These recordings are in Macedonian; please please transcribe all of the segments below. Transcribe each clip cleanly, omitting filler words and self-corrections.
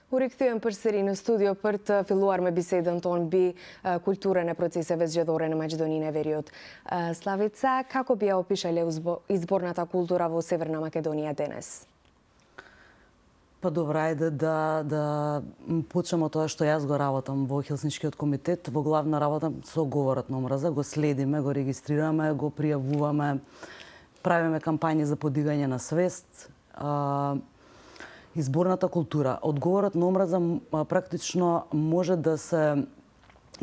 U rikthyem përsëri në studio për të filluar me bisedën tonë mbi kulturën e proceseve zgjedhore në Maqedoninë e Veriut. Slavica, kako bi ja opisali izborната kultura во Северна Македонија денес? Па добра, ајде да почнеме од тоа што јас го работам во Хелсиншкиот комитет, во главна работа со говорот на омраза, го следиме, го регистрираме, го пријавуваме, правиме кампањи за подигање на свест. Изборната култура. Одговорот на омраза практично може да се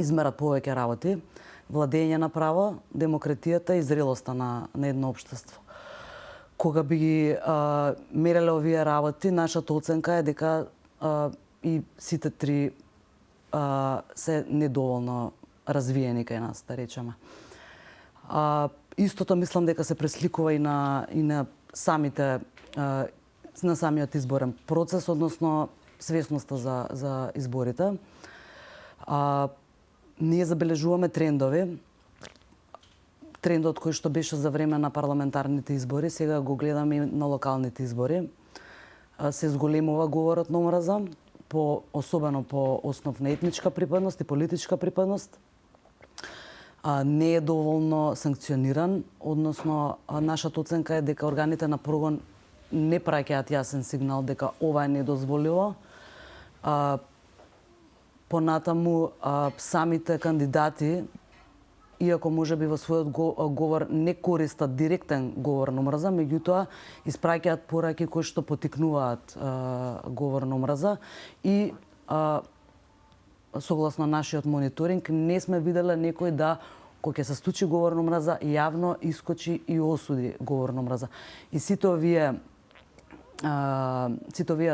измерат повеќе работи: владење на право, демократијата и зрелоста на едно општество. Кога би ги мереле овие работи, нашата оценка е дека и сите три се недоволно развиени кај нас, да речеме. Истото мислам дека се пресликува и на самиот изборен процес, односно свесноста за изборите. Ние забележуваме трендови. Трендот кој што беше за време на парламентарните избори, сега го гледаме и на локалните избори. Се зголемува говорот на омраза, особено по основ на етничка припадност и политичка припадност. Не е доволно санкциониран, односно нашата оценка е дека органите на прогон не праќаат јасен сигнал дека ова е недозволиво. Понатаму самите кандидати, иако можеби во својот говор не користат директен говор на омраза, меѓутоа испраќаат пораки кои што потикнуваат говор на омраза и согласно нашиот мониторинг не сме виделе некој да кога ќе се случи говор на омраза јавно искочи и осуди говор на омраза. И сите овие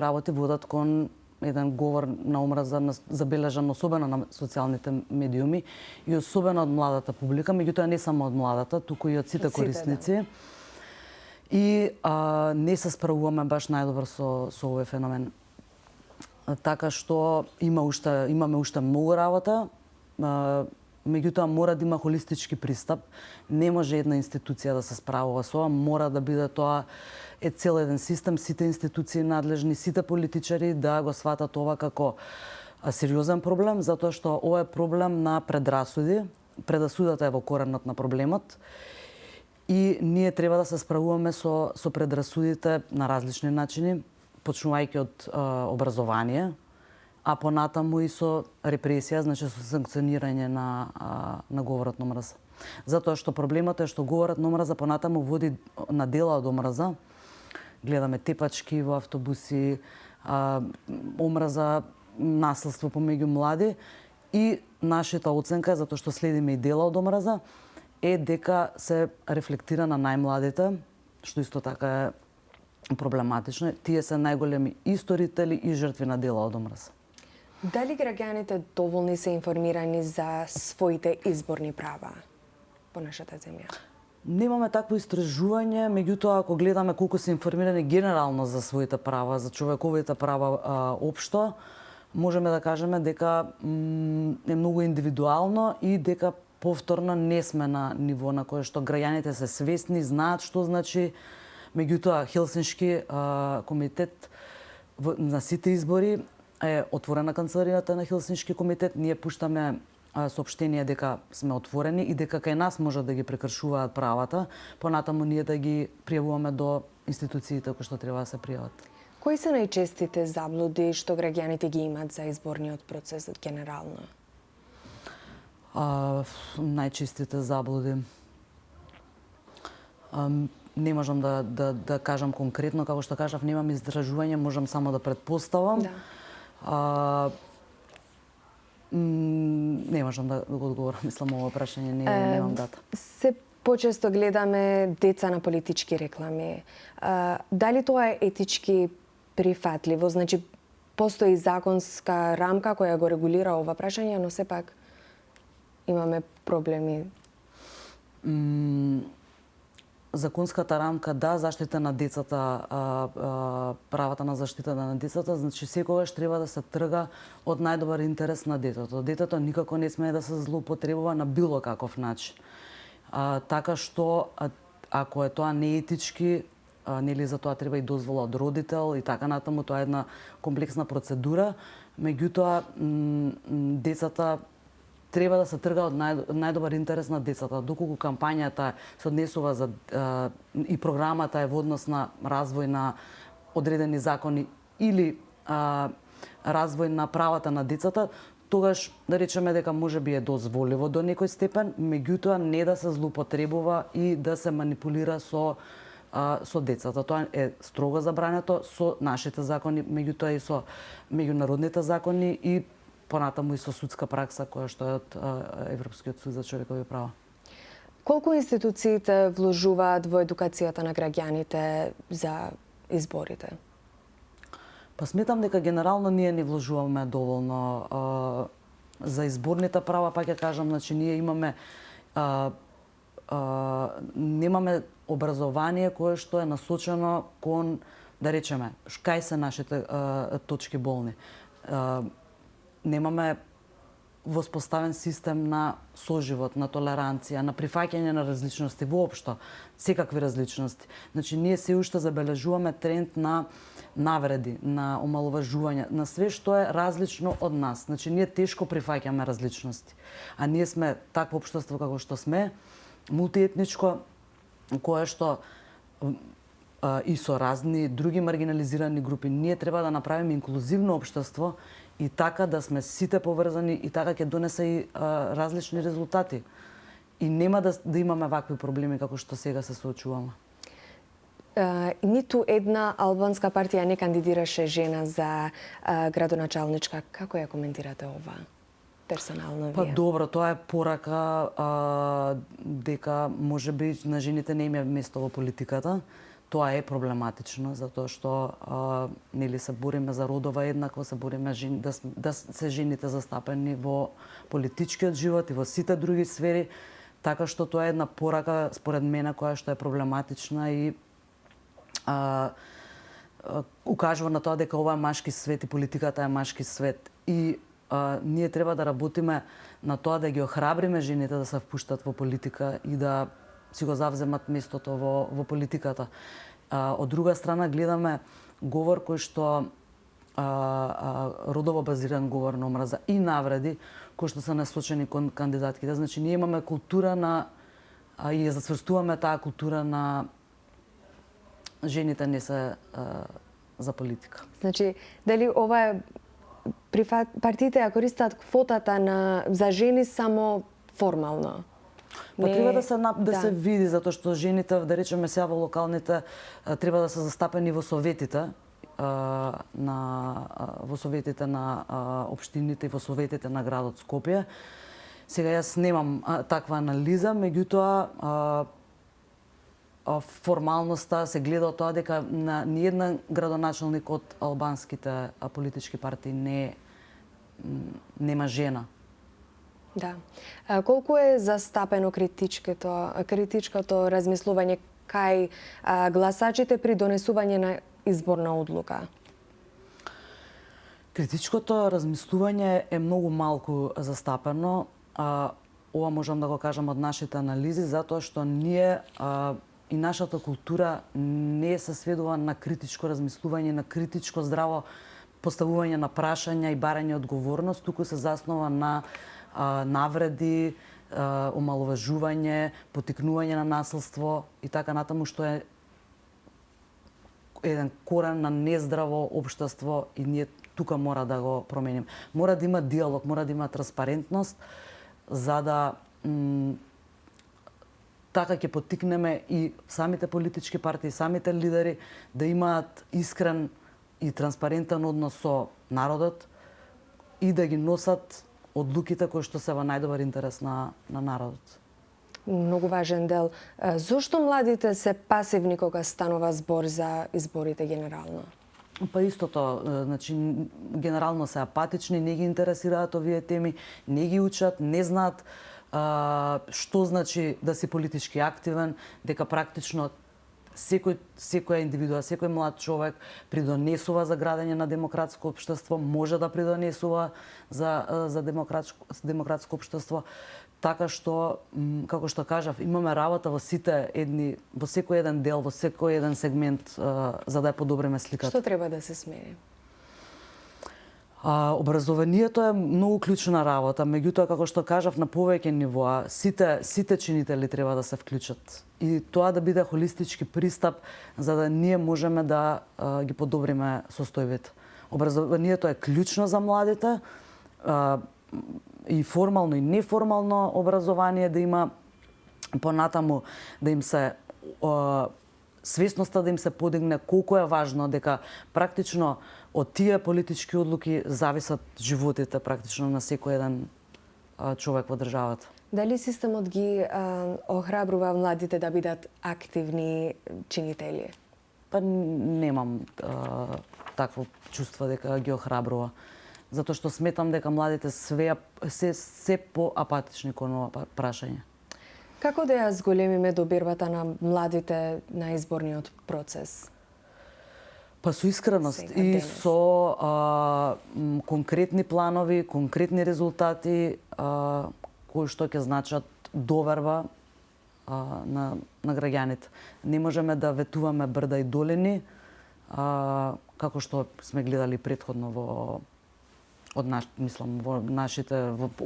работи водат кон еден говор на омраза забележан особено на социјалните медиуми и особено од младата публика, меѓутоа не само од младата, туку и од сите корисници. Да. И не се справуваме баш најдобро со овој феномен. Така што имаме уште многу работа, меѓутоа мора да има холистички пристап. Не може една институција да се справува со ова, мора да биде тоа цел еден систем, сите институции надлежни, сите политичари да го сватат ова како сериозен проблем, затоа што ова е проблем на предрасуди. Предасудата е во коренот на проблемот и ние треба да се справуваме со предрасудите на различни начини, почнувајќи од образование, а понатаму и со репресија, значи со санкционирање на говорот на омраза. Затоа што проблемот е што говорот на омраза понатаму води на дела од омраза. Гледаме тепачки во автобуси, омраза, насилство помеѓу млади и нашата оценка, затоа што следиме и дела од омраза, е дека се рефлектира на најмладите, што исто така е проблематично. Тие се најголеми исторители и жртви на дела од омраза. Дали граѓаните доволни се информирани за своите изборни права по нашата земја? Немаме такво истражување, меѓутоа ако гледаме колку се информирани генерално за своите права, за човековите права општо, можеме да кажеме дека е многу индивидуално и дека повторно не сме на ниво на кое што граѓаните се свесни, знаат што значи. Меѓутоа Хелсиншки комитет на сите избори е отворена канцеларијата на Хелсиншки комитет. Ние пуштаме соопштение дека сме отворени и дека кај нас може да ги прекршуваат правата, понатаму ние да ги пријавуваме до институциите кои што треба да се пријават. Кои се најчестите заблуди што граѓаните ги имаат за изборниот процес генерално? Најчестите заблуди не можам да кажам конкретно, како што кажав, немам изражување, можам само да предпоставам. Да. Не можам да го одговорам, мислам, ово прашање, немам дата. Се почесто гледаме деца на политички реклами. Дали тоа е етички прифатливо? Значи, постои законска рамка која го регулира ова прашање, но сепак имаме проблеми. Законската рамка, да, заштита на децата, правата на заштита на децата, значи секогаш треба да се трга од најдобар интерес на детето. Детето никако не смее да се злоупотребува на било каков начин. Така што, ако е тоа неетички, нели за тоа треба и дозвола од родител и така натаму, тоа е една комплексна процедура. Меѓутоа децата треба да се трга од најдобар интерес на децата. Доколку кампањата се однесува за и програмата е во однос на развој на одредени закони или развој на правата на децата, тогаш да речеме дека можеби е дозволиво до некој степен, меѓутоа не да се злоупотребува и да се манипулира со децата. Тоа е строго забрането со нашите закони, меѓутоа и со меѓународните закони и понатаму и со судска пракса која што е од Европскиот суд за човекови права. Колку институциите вложуваат во едукацијата на граѓаните за изборите? Па сметам дека генерално ние не вложуваме доволно за изборните права, па ќе кажам, значи ние имаме немаме образование кое што е насочено кон, да речеме, кај се нашите точки болни. Немаме воспоставен систем на соживот, на толеранција, на прифаќање на различности воопшто, секакви различности. Значи ние се уште забележуваме тренд на навреди, на омаловажување, на све што е различно од нас. Значи ние тешко прифаќаме различности. А ние сме такво општество како што сме, мултиетничко, кое што и со разни други маргинализирани групи. Ние треба да направиме инклузивно општество и така да сме сите поврзани и така ќе донесе и различни резултати. И нема да имаме вакви проблеми како што сега се соочуваме. Ниту една албанска партија не кандидираше жена за градоначалничка. Како ја коментирате ова? Персонално вие? Па добро, тоа е порака дека можеби на жените не им е место во политиката. Тоа е проблематично, затоа што нели се бориме за родова еднаква, се бориме да се жените застапени во политичкиот живот и во сите други сфери, така што тоа е една порака според мене која што е проблематична и укажува на тоа дека ова е машки свет и политиката е машки свет. И ние треба да работиме на тоа да ги охрабриме жените да се впуштат во политика и да си го завземат местото во политиката. Од друга страна гледаме говор кој што родово базиран говор на омраза и навреди кои што се насочени кон кандидатките. Значи ние имаме култура на и ја зацврстуваме таа култура на жените не се за политика. Значи дали ова е партиите ја користат квотата за жени само формално? Па треба да се види, затоа што жените, да речеме сега во локалните, треба да се застапени во советите во советите на општините и во советите на градот Скопје. Сега јас немам таква анализа, меѓутоа формалноста се гледа од тоа дека на ниеден градоначалник од албанските политички партии нема жена. Да. Колку е застапено критичкото размислување кај гласачите при донесување на изборна одлука? Критичкото размислување е многу малку застапено. Ова можам да го кажам од нашите анализи, затоа што ние и нашата култура не се сведува на критичко размислување, на критичко здраво поставување на прашања и барање одговорност, туку се заснова на навреди, омаловажување, поттикнување на насилство и така натаму, што е еден корен на нездраво општество и ние тука мора да го промениме. Мора да има диалог, мора да има транспарентност, за да така ќе поттикнеме и самите политички партии, самите лидери да имаат искрен и транспарентен однос со народот и да ги носат одлуките кои што се во најдобар интерес на народот. Многу важен дел. Зошто младите се пасивни кога станува збор за изборите генерално? Па истото, значи генерално се апатични, не ги интересираат овие теми, не ги учат, не знаат што значи да си политички активен, дека практично секоја индивидуа, секој млад човек придонесува за градење на демократско општество, може да придонесува за демократско општество. така што како што кажав, имаме работа во сите во секој еден дел, во секој еден сегмент за да ја подобриме сликата. Што треба да се смени? Образованието е многу клучна работа, меѓутоа како што кажав на повеќе нивоа, сите чинители треба да се вклучат. И тоа да биде холистички пристап за да ние можеме да ги подобриме состојбите. Образованието е клучно за младите, и формално и неформално образование да има, понатаму да им се свесноста да им се подигне колку е важно дека практично од тие политички одлуки зависат животите практично на секој еден човек во државата. Дали системот ги охрабрува младите да бидат активни чинители? Па немам такво чувство дека ги охрабрува. Затоа што сметам дека младите се поапатични кон ова прашање. Како да ја зголемиме добирбата на младите на изборниот процес? Па со искреност Сега, и денес. со конкретни планови, конкретни резултати кои што ќе значат доверба на граѓаните. Не можеме да ветуваме брда и долини, како што сме гледали претходно во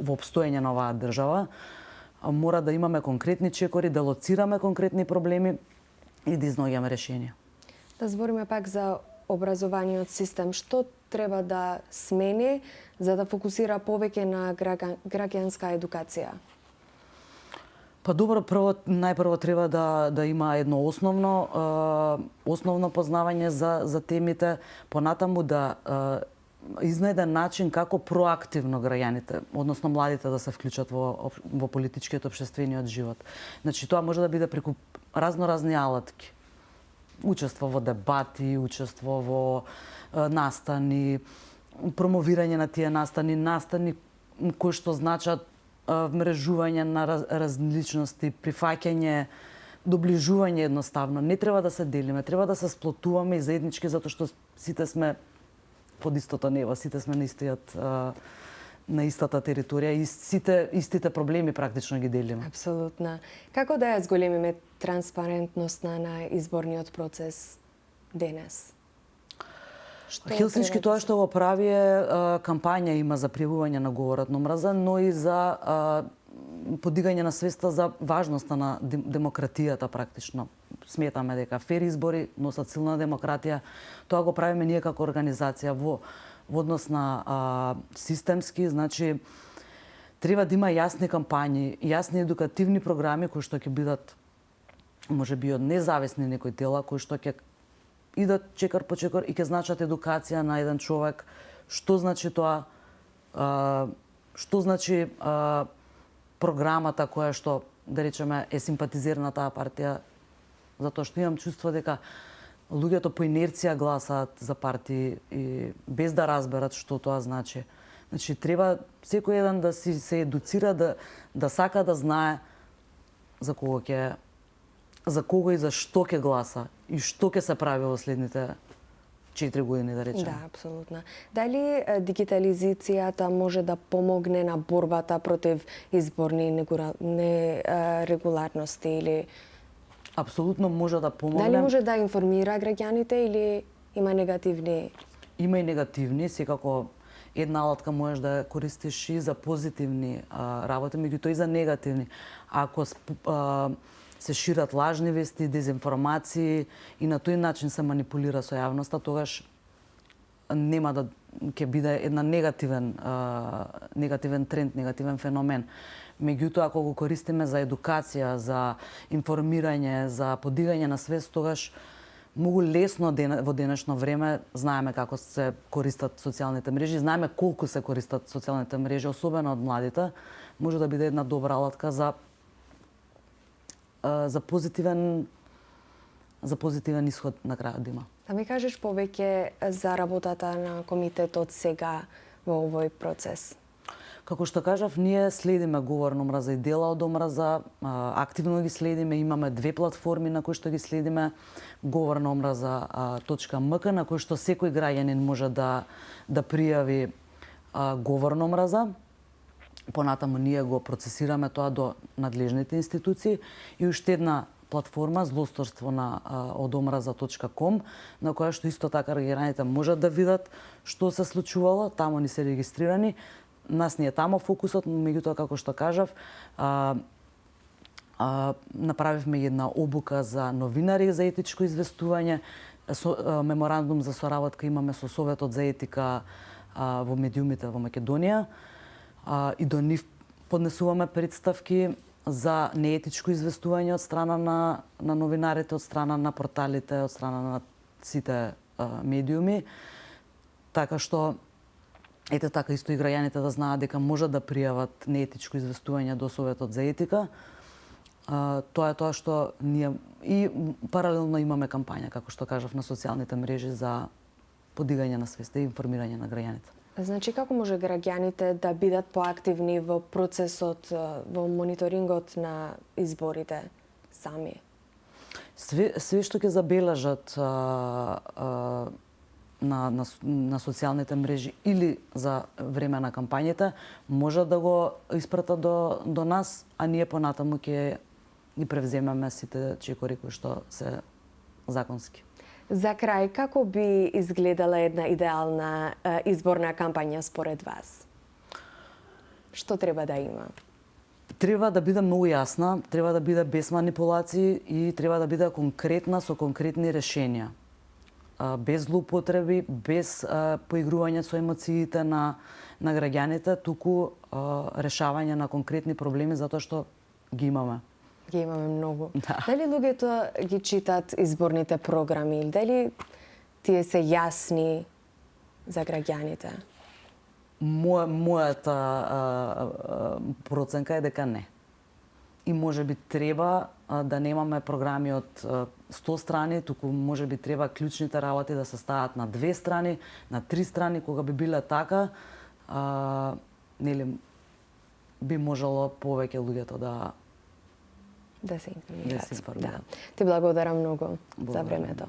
обстоење на оваа држава. Мора да имаме конкретни чекори, да лоцираме конкретни проблеми и да изнаоѓаме решенија. Да збориме пак за образованиот систем. Што треба да смени за да фокусира повеќе на граѓанска едукација? Па добро, најпрво треба да има едно основно познавање за темите, понатаму да изнајде начин како проактивно граѓаните, односно младите да се вклучат во политичкиот општествениот живот. Значи тоа може да биде преку разноразни алатки. Учество во дебати, учество во настани, промовирање на тие настани кои што значат вмрежување на различности, прифаќање, доближување едноставно. Не треба да се делиме, треба да се сплотуваме и заеднички затоа што сите сме под истото небо, сите сме на истата територија и истите проблеми практично ги делиме. Апсолутно. Како да ја зголемиме транспарентноста на изборниот процес денес? Хелсиншки тоа што го прави е кампања има за пријавување на говорот на омраза, но и за подигање на свеста за важноста на демократијата практично. Сметаме дека фер избори носат силна демократија. Тоа го правиме ние како организација во однос на системски, значи треба да има јасни кампањи, јасни едукативни програми кои што ќе бидат можеби од независни некои тела кои што ќе идат чекор по чекор и ќе значат едукација на еден човек, што значи тоа, што значи програмата која што, да речеме, е симпатизирана таа партија, затоа што имам чувство дека луѓето по инерција гласаат за партии и без да разберат што тоа значи. Значи треба секој еден да се едуцира, да сака да знае за кого и за што ќе гласа и што ќе се прави во следните 4 години, да речеме. Да, апсолутно. Дали дигитализацијата може да помогне на борбата против изборни нерегуларности или Апсолутно може да помогне. Дали може да информира граѓаните или има негативни? Има и негативни, секако една алатка можеш да ја користиш и за позитивни работи, меѓутоа и за негативни. Ако се шират лажни вести, дезинформации и на тој начин се манипулира со јавноста, тогаш нема да ќе биде една негативен тренд, негативен феномен. Меѓутоа, ако го користиме за едукација, за информирање, за подигање на свест, тогаш многу лесно во денешно време знаеме како се користат социјалните мрежи, знаеме колку се користат социјалните мрежи, особено од младите, може да биде една добра алатка за позитивен исход на крајот да има. Да ми кажеш повеќе за работата на комитетот сега во овој процес? Како што кажав, ние следиме говор на омраза и дела од омраза, активно ги следиме, имаме 2 платформи на кои што ги следиме, говор на омраза.мк, на кој што секој граѓанин може да пријави говор на омраза. понатаму ние го процесираме тоа до надлежните институции и уште една платформа злосторство на од омраза.ком на која што исто така граѓаните можат да видат што се случувало, таму ни се регистрирани. Нас не е тамо фокусот, меѓутоа како што кажав, направивме една обука за новинари за етичко известување, меморандум за соработка имаме со Советот за етика во медиумите во Македонија и до нив поднесуваме представки за неетичко известување од страна на новинарите, од страна на порталите, од страна на сите медиуми. Така што ете така исто и граѓаните да знаат дека можат да пријават неетичко известување до Советот за етика. Тоа е тоа што ние и паралелно имаме кампања, како што кажав, на социјалните мрежи за подигање на свеста и информирање на граѓаните. Значи, како може граѓаните да бидат поактивни во процесот, во мониторингот на изборите сами? Све што ќе забележат на социјалните мрежи или за време на кампањата, може да го испратат до нас, а ние понатаму ќе ги превземеме сите чекори кои што се законски. За крај, како би изгледала една идеална изборна кампања според вас? Што треба да има? Треба да биде многу јасна, треба да биде без манипулации и треба да биде конкретна со конкретни решенија. Без злоупотреби, без поигрување со емоциите на граѓаните, туку решавање на конкретни проблеми затоа што ги имаме. Ги имаме многу. Да. Дали луѓето ги читат изборните програми или дали тие се јасни за граѓаните? Мојата проценка е дека не. И можеби треба да немаме програми од 100 страни, туку можеби треба клучните работи да се стават на 2 страни, на 3 страни, кога би биле така, нели би можело повеќе луѓето да се информираат. Да се информираат. Да. Ти благодарам многу за Благодарам. времето.